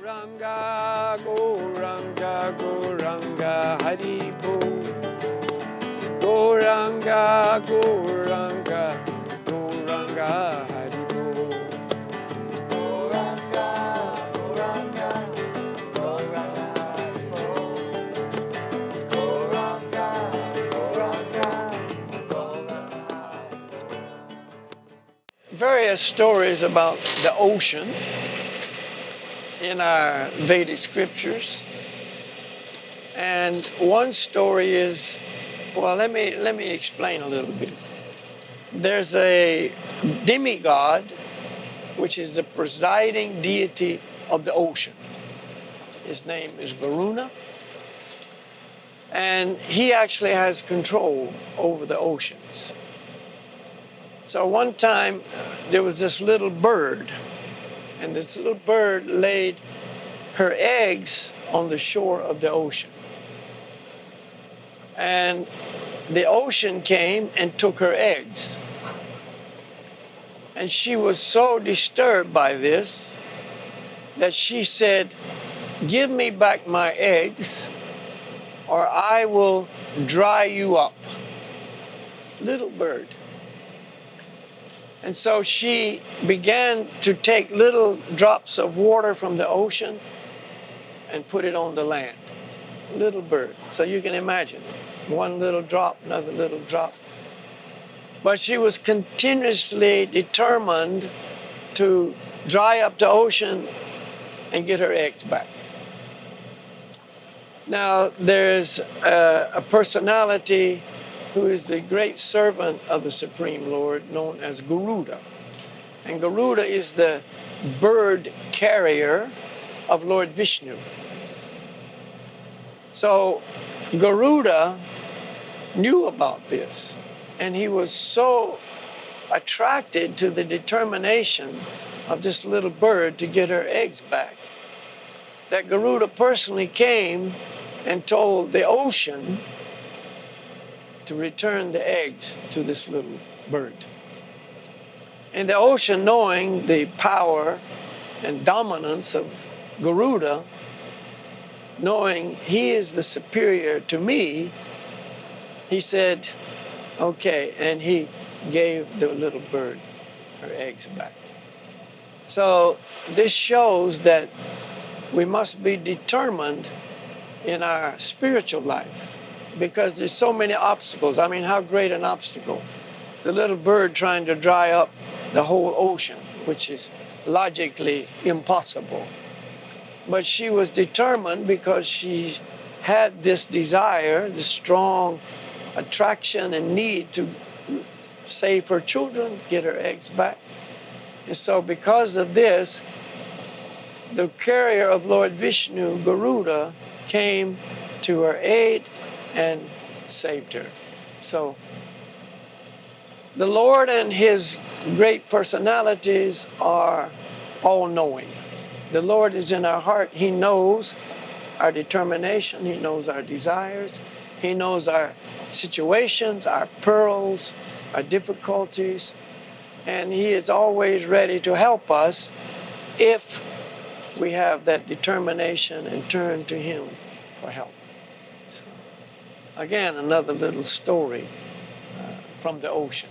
Gauranga, Gauranga, Gauranga, Haribo. Gauranga, Gauranga, Gauranga, Haribo. Gauranga, Gauranga, Gauranga, Haribo. Gauranga, Gauranga, Gauranga. Various stories about the ocean in our Vedic scriptures. And one story is, well, let me explain a little bit. There's a demigod, which is the presiding deity of the ocean. His name is Garuda. And he actually has control over the oceans. So one time there was this little bird, and this little bird laid her eggs on the shore of the ocean. And the ocean came and took her eggs. And she was so disturbed by this that she said, "Give me back my eggs or I will dry you up." Little bird. And so she began to take little drops of water from the ocean and put it on the land. Little bird. So you can imagine, one little drop, another little drop. But she was continuously determined to dry up the ocean and get her eggs back. Now, there's a personality who is the great servant of the Supreme Lord, known as Garuda. And Garuda is the bird carrier of Lord Vishnu. So Garuda knew about this, and he was so attracted to the determination of this little bird to get her eggs back that Garuda personally came and told the ocean to return the eggs to this little bird. And the ocean, knowing the power and dominance of Garuda, knowing he is the superior to me, he said, okay, and he gave the little bird her eggs back. So this shows that we must be determined in our spiritual life, because there's so many obstacles. I mean, how great an obstacle. The little bird trying to dry up the whole ocean, which is logically impossible. But she was determined because she had this desire, this strong attraction and need to save her children, get her eggs back. And so because of this, the carrier of Lord Vishnu, Garuda, came to her aid and saved her. So the Lord and his great personalities are all-knowing. The Lord is in our heart. He knows our determination. He knows our desires. He knows our situations, our perils, our difficulties. And he is always ready to help us if we have that determination and turn to him for help. So, again, another little story from the ocean.